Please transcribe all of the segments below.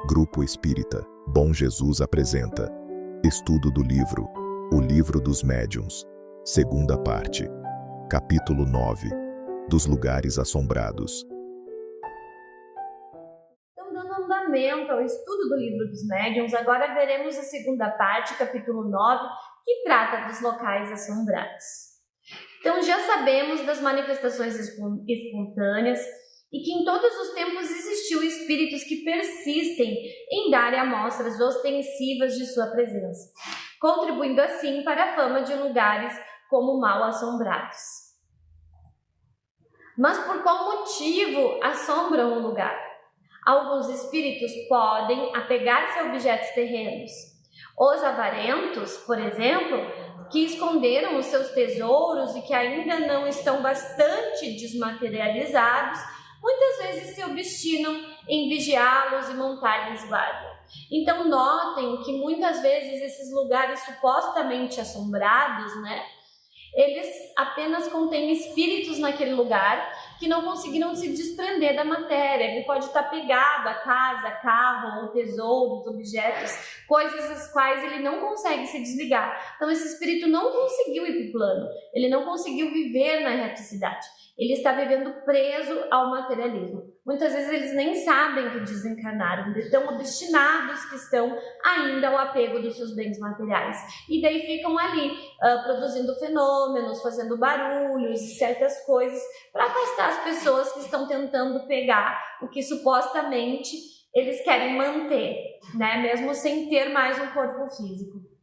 Grupo Espírita Bom Jesus apresenta Estudo do livro O Livro dos Médiuns, segunda parte, capítulo 9, dos Lugares Assombrados. Então, dando andamento ao estudo do Livro dos Médiuns, agora veremos a segunda parte, capítulo 9, que trata dos locais assombrados. Então, já sabemos das manifestações espontâneas e que em todos os tempos existiu espíritos que persistem em darem amostras ostensivas de sua presença, contribuindo assim para a fama de lugares como mal assombrados. Mas por qual motivo assombram o lugar? Alguns espíritos podem apegar-se a objetos terrenos. Os avarentos, por exemplo, que esconderam os seus tesouros e que ainda não estão bastante desmaterializados, muitas vezes se obstinam em vigiá-los e montar-lhes guarda. Então notem que muitas vezes esses lugares supostamente assombrados, eles apenas contêm espíritos naquele lugar que não conseguiram se desprender da matéria. Ele pode estar pegado a casa, carro, ou tesouros, objetos, coisas das quais ele não consegue se desligar. Então esse espírito não conseguiu ir para o plano, ele não conseguiu viver na erraticidade. Ele está vivendo preso ao materialismo. Muitas vezes eles nem sabem que desencarnaram, de tão obstinados que estão ainda ao apego dos seus bens materiais. E daí ficam ali produzindo fenômenos, fazendo barulhos e certas coisas para afastar as pessoas que estão tentando pegar o que supostamente eles querem manter, mesmo sem ter mais um corpo físico.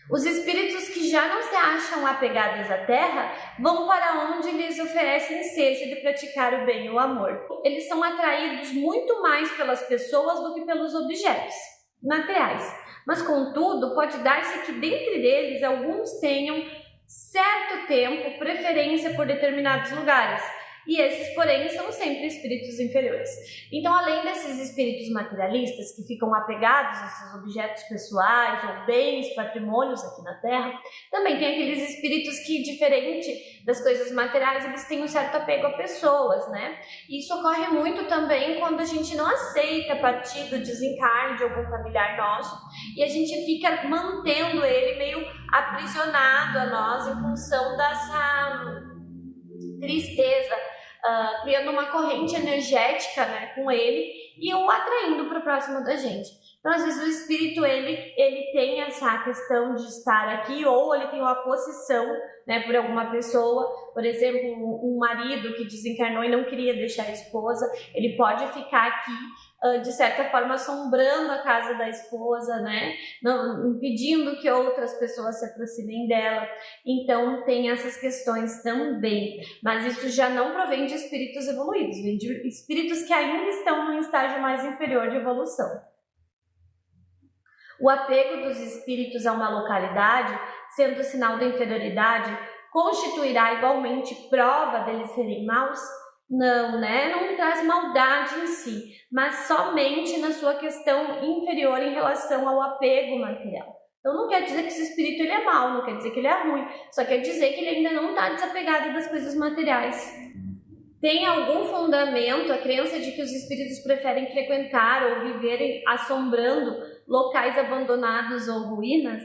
Os espíritos que já não se acham apegados à terra vão para onde lhes oferecem seja de praticar o bem e o amor. Eles são atraídos muito mais pelas pessoas do que pelos objetos materiais. Mas, contudo, pode dar-se que dentre eles alguns tenham certo tempo preferência por determinados lugares. E esses, porém, são sempre espíritos inferiores. Então, além desses espíritos materialistas que ficam apegados a seus objetos pessoais ou bens, patrimônios aqui na Terra, também tem aqueles espíritos que, diferente das coisas materiais, eles têm um certo apego a pessoas, E isso ocorre muito também quando a gente não aceita partir do desencarne de algum familiar nosso e a gente fica mantendo ele meio aprisionado a nós em função dessa tristeza, criando uma corrente energética com ele e o atraindo para próximo da gente. Então, às vezes, o espírito ele tem essa questão de estar aqui, ou ele tem uma possessão por alguma pessoa. Por exemplo, um marido que desencarnou e não queria deixar a esposa, ele pode ficar aqui, de certa forma, assombrando a casa da esposa, não, impedindo que outras pessoas se aproximem dela. Então, tem essas questões também. Mas isso já não provém de espíritos evoluídos, vem de espíritos que ainda estão num estágio mais inferior de evolução. O apego dos espíritos a uma localidade, sendo sinal da inferioridade, constituirá igualmente prova deles serem maus? Não, não traz maldade em si, mas somente na sua questão inferior em relação ao apego material. Então não quer dizer que esse espírito ele é mau, não quer dizer que ele é ruim, só quer dizer que ele ainda não está desapegado das coisas materiais. Tem algum fundamento a crença de que os espíritos preferem frequentar ou viverem assombrando locais abandonados ou ruínas?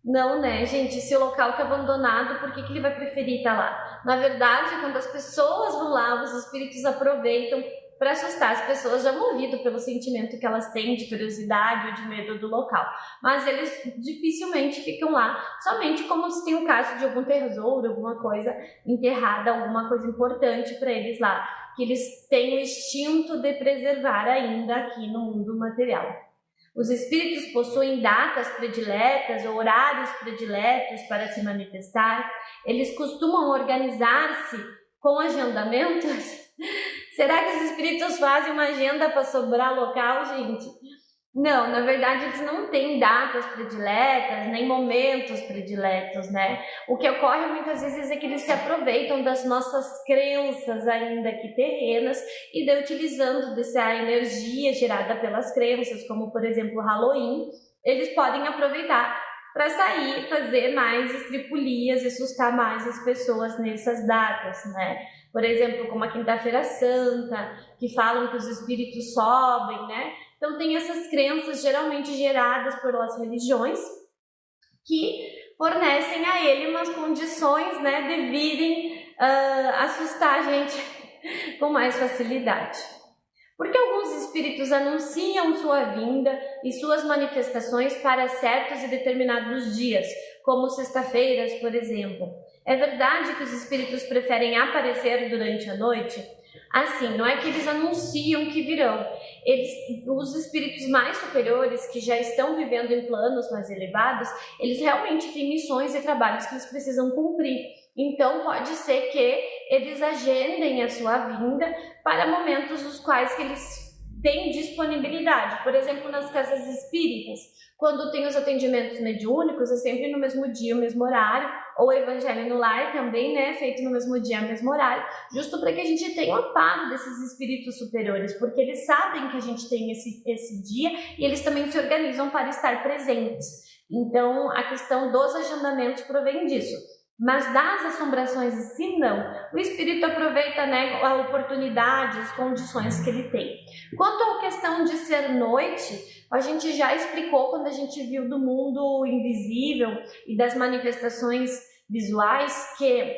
Não, gente? Se o local está abandonado, por que ele vai preferir estar lá? Na verdade, quando as pessoas vão lá, os espíritos aproveitam para assustar as pessoas, já movido pelo sentimento que elas têm de curiosidade ou de medo do local. Mas eles dificilmente ficam lá, somente como se tem o caso de algum tesouro, alguma coisa enterrada, alguma coisa importante para eles lá, que eles têm o instinto de preservar ainda aqui no mundo material. Os espíritos possuem datas prediletas ou horários prediletos para se manifestar. Eles costumam organizar-se com agendamentos. Será que os espíritos fazem uma agenda para sobrar local, gente? Não, na verdade eles não têm datas prediletas, nem momentos prediletos, O que ocorre muitas vezes é que eles se aproveitam das nossas crenças ainda aqui terrenas e daí utilizando dessa energia gerada pelas crenças, como por exemplo o Halloween, eles podem aproveitar para sair, fazer mais estripulias e assustar mais as pessoas nessas datas, Por exemplo, como a Quinta-feira Santa, que falam que os espíritos sobem, Então tem essas crenças geralmente geradas pelas religiões que fornecem a ele umas condições, né, de virem assustar a gente com mais facilidade. Porque alguns espíritos anunciam sua vinda e suas manifestações para certos e determinados dias, como sexta-feiras, por exemplo. É verdade que os espíritos preferem aparecer durante a noite? Assim, não é que eles anunciam que virão. Os espíritos mais superiores, que já estão vivendo em planos mais elevados, eles realmente têm missões e trabalhos que eles precisam cumprir. Então, pode ser que eles agendem a sua vinda para momentos nos quais que eles têm disponibilidade. Por exemplo, nas casas espíritas, quando tem os atendimentos mediúnicos, é sempre no mesmo dia, no mesmo horário, ou o Evangelho no Lar também, né, feito no mesmo dia, no mesmo horário, justo para que a gente tenha o amparo desses espíritos superiores, porque eles sabem que a gente tem esse dia e eles também se organizam para estar presentes. Então, a questão dos agendamentos provém disso. Mas das assombrações em si, não. O espírito aproveita, né, a oportunidade, as condições que ele tem. Quanto à questão de ser noite, a gente já explicou quando a gente viu do mundo invisível e das manifestações visuais que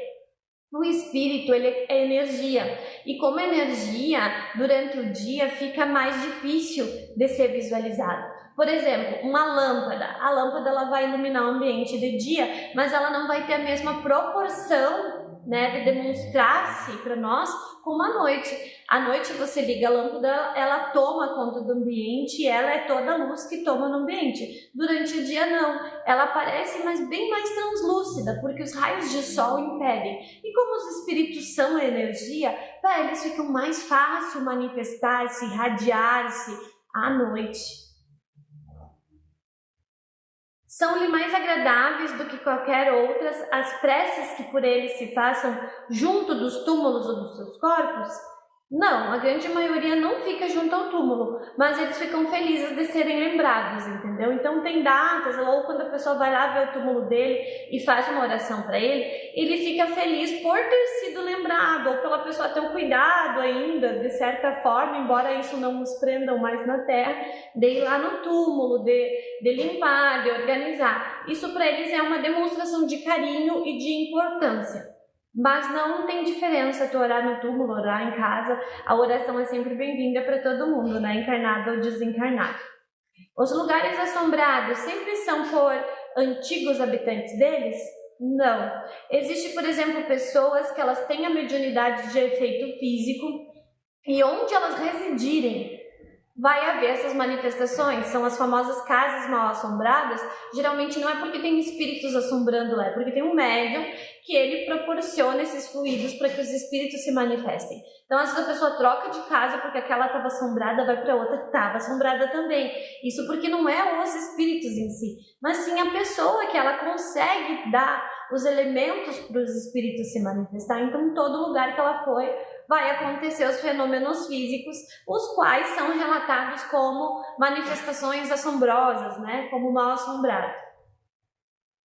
o espírito, ele é energia. E como energia, durante o dia fica mais difícil de ser visualizado. Por exemplo, uma lâmpada. A lâmpada ela vai iluminar o ambiente de dia, mas ela não vai ter a mesma proporção, né, de demonstrar-se para nós como à noite. À noite você liga a lâmpada, ela toma conta do ambiente e ela é toda a luz que toma no ambiente. Durante o dia não, ela aparece mas bem mais translúcida, porque os raios de sol impedem. E como os espíritos são a energia, para eles fica mais fácil manifestar-se, irradiar-se à noite. São-lhe mais agradáveis do que qualquer outras as preces que por eles se façam junto dos túmulos ou dos seus corpos? Não, a grande maioria não fica junto ao túmulo, mas eles ficam felizes de serem lembrados, entendeu? Então tem datas, ou quando a pessoa vai lá ver o túmulo dele e faz uma oração para ele fica feliz por ter sido lembrado, ou pela pessoa ter o cuidado ainda, de certa forma, embora isso não os prendam mais na terra, de ir lá no túmulo, de limpar, de organizar. Isso para eles é uma demonstração de carinho e de importância. Mas não tem diferença tu orar no túmulo, orar em casa, a oração é sempre bem-vinda para todo mundo, né? Encarnado ou desencarnado. Os lugares assombrados sempre são por antigos habitantes deles? Não. Existe, por exemplo, pessoas que elas têm a mediunidade de efeito físico e onde elas residirem vai haver essas manifestações, são as famosas casas mal assombradas. Geralmente não é porque tem espíritos assombrando lá, é porque tem um médium que ele proporciona esses fluidos para que os espíritos se manifestem. Então, às vezes a pessoa troca de casa porque aquela estava assombrada, vai para outra que estava assombrada também. Isso porque não é os espíritos em si, mas sim a pessoa que ela consegue dar os elementos para os espíritos se manifestar. Então, em todo lugar que ela foi, vai acontecer os fenômenos físicos, os quais são relatados como manifestações assombrosas, né? Como mal assombrado.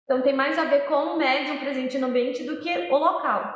Então tem mais a ver com o médium presente no ambiente do que o local.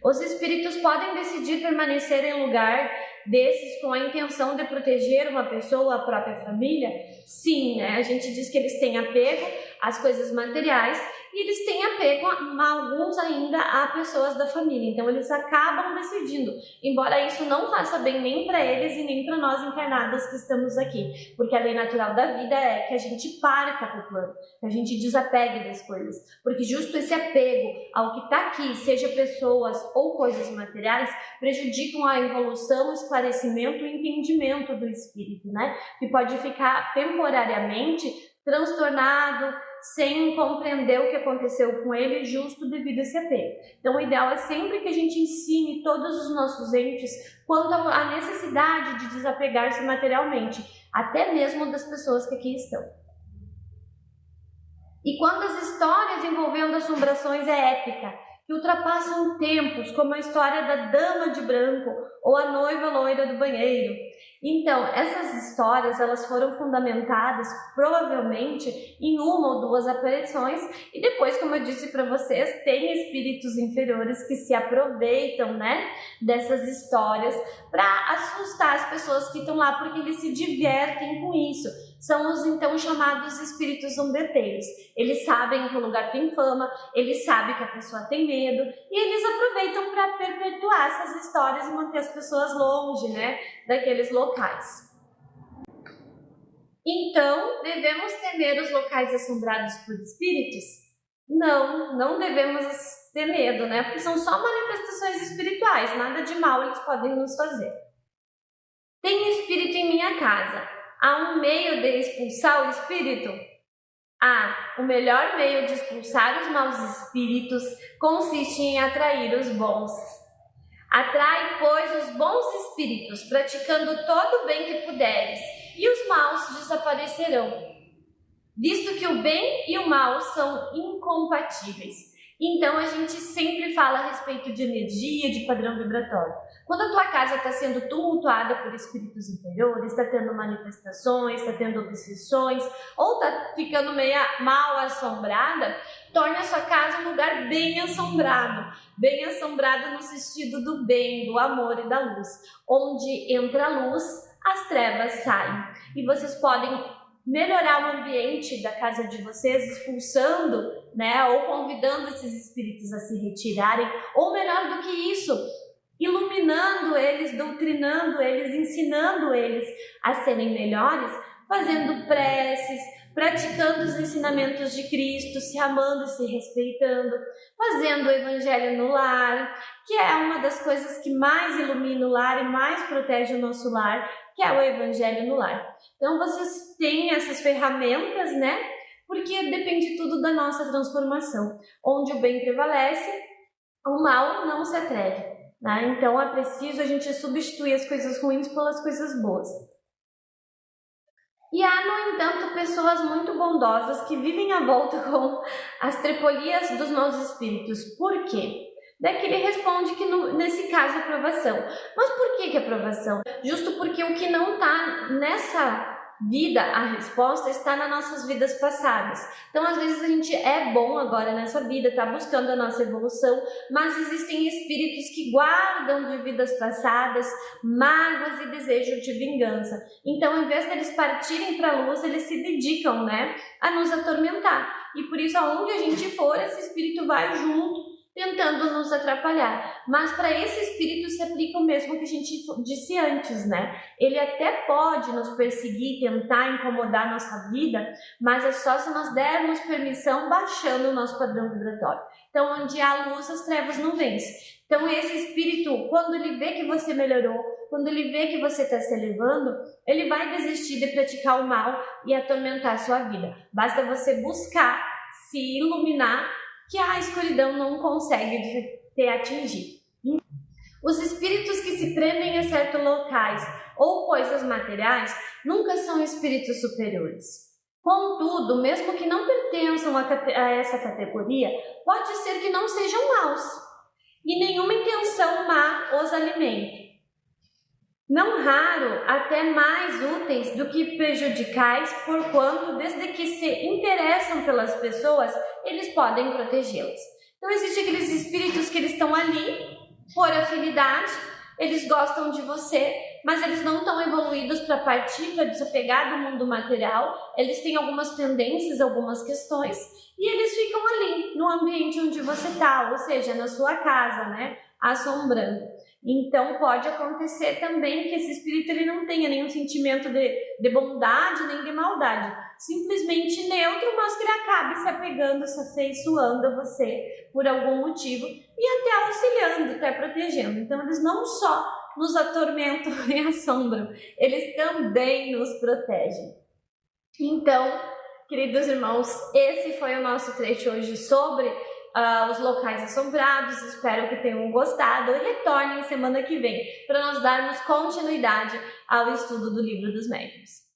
Os espíritos podem decidir permanecer em lugar desses com a intenção de proteger uma pessoa ou a própria família? Sim, né? A gente diz que eles têm apego às coisas materiais e eles têm apego, alguns ainda, a pessoas da família. Então eles acabam decidindo, embora isso não faça bem nem para eles e nem para nós encarnados que estamos aqui, porque a lei natural da vida é que a gente parta para o plano, que a gente desapegue das coisas, porque justo esse apego ao que está aqui, seja pessoas ou coisas materiais, prejudicam a evolução, o esclarecimento e entendimento do espírito, né? Que pode ficar temporariamente transtornado, sem compreender o que aconteceu com ele, justo devido a esse apego. Então, o ideal é sempre que a gente ensine todos os nossos entes quanto à necessidade de desapegar-se materialmente, até mesmo das pessoas que aqui estão. E quando as histórias envolvendo assombrações é épica, que ultrapassam tempos, como a história da dama de branco ou a noiva loira do banheiro. Então, essas histórias elas foram fundamentadas provavelmente em uma ou duas aparições e depois, como eu disse para vocês, tem espíritos inferiores que se aproveitam, né, dessas histórias para assustar as pessoas que estão lá, porque eles se divertem com isso. São os então chamados espíritos zombeteiros. Eles sabem que o lugar tem fama, eles sabem que a pessoa tem medo e eles aproveitam para perpetuar essas histórias e manter as pessoas longe, né, daqueles locais. Então, devemos temer os locais assombrados por espíritos? Não, não devemos ter medo, né, porque são só manifestações espirituais, nada de mal eles podem nos fazer. Tem espírito em minha casa. Há um meio de expulsar o espírito? O melhor meio de expulsar os maus espíritos consiste em atrair os bons. Atrai, pois, os bons espíritos, praticando todo o bem que puderes, e os maus desaparecerão, visto que o bem e o mal são incompatíveis. Então, a gente sempre fala a respeito de energia, de padrão vibratório. Quando a tua casa está sendo tumultuada por espíritos inferiores, está tendo manifestações, está tendo obsessões, ou está ficando meio mal assombrada, torne a sua casa um lugar bem assombrado no sentido do bem, do amor e da luz. Onde entra a luz, as trevas saem. E vocês podem melhorar o ambiente da casa de vocês, expulsando, né, ou convidando esses espíritos a se retirarem, ou melhor do que isso, iluminando eles, doutrinando eles, ensinando eles a serem melhores, fazendo preces, praticando os ensinamentos de Cristo, se amando e se respeitando, fazendo o evangelho no lar, que é uma das coisas que mais ilumina o lar e mais protege o nosso lar, que é o evangelho no lar. Então vocês têm essas ferramentas, né? Porque depende tudo da nossa transformação. Onde o bem prevalece, o mal não se atreve, né? Então é preciso a gente substituir as coisas ruins pelas coisas boas. E há, no entanto, pessoas muito bondosas que vivem à volta com as trepolias dos maus espíritos. Por quê? Daqui ele responde que nesse caso é aprovação. Mas por que aprovação? Justo porque o que não está nessa vida, a resposta está nas nossas vidas passadas. Então, às vezes a gente é bom agora nessa vida, está buscando a nossa evolução, mas existem espíritos que guardam de vidas passadas mágoas e desejo de vingança. Então, ao invés deles partirem para a luz, eles se dedicam, né, a nos atormentar. E por isso, aonde a gente for, esse espírito vai junto, tentando nos atrapalhar. Mas para esse espírito se aplica o mesmo que a gente disse antes, né? Ele até pode nos perseguir, tentar incomodar a nossa vida, mas é só se nós dermos permissão baixando o nosso padrão vibratório. Então, onde há luz, as trevas não vencem. Então, esse espírito, quando ele vê que você melhorou, quando ele vê que você está se elevando, ele vai desistir de praticar o mal e atormentar a sua vida. Basta você buscar se iluminar, que a escuridão não consegue te atingir. Os espíritos que se prendem a certos locais ou coisas materiais nunca são espíritos superiores. Contudo, mesmo que não pertençam a essa categoria, pode ser que não sejam maus e nenhuma intenção má os alimente. Não raro, até mais úteis do que prejudicais, porquanto, desde que se interessam pelas pessoas, eles podem protegê-las. Então, existem aqueles espíritos que eles estão ali por afinidade, eles gostam de você, mas eles não estão evoluídos para partir, para desapegar do mundo material, eles têm algumas tendências, algumas questões, e eles ficam ali, no ambiente onde você está, ou seja, na sua casa, né, assombrando. Então pode acontecer também que esse espírito ele não tenha nenhum sentimento de bondade nem de maldade, simplesmente neutro, mas que ele acabe se apegando, se afeiçoando a você por algum motivo e até auxiliando, até protegendo. Então eles não só nos atormentam e assombram, eles também nos protegem. Então, queridos irmãos, esse foi o nosso trecho hoje sobre os locais assombrados. Espero que tenham gostado e retornem semana que vem para nós darmos continuidade ao estudo do Livro dos Médiuns.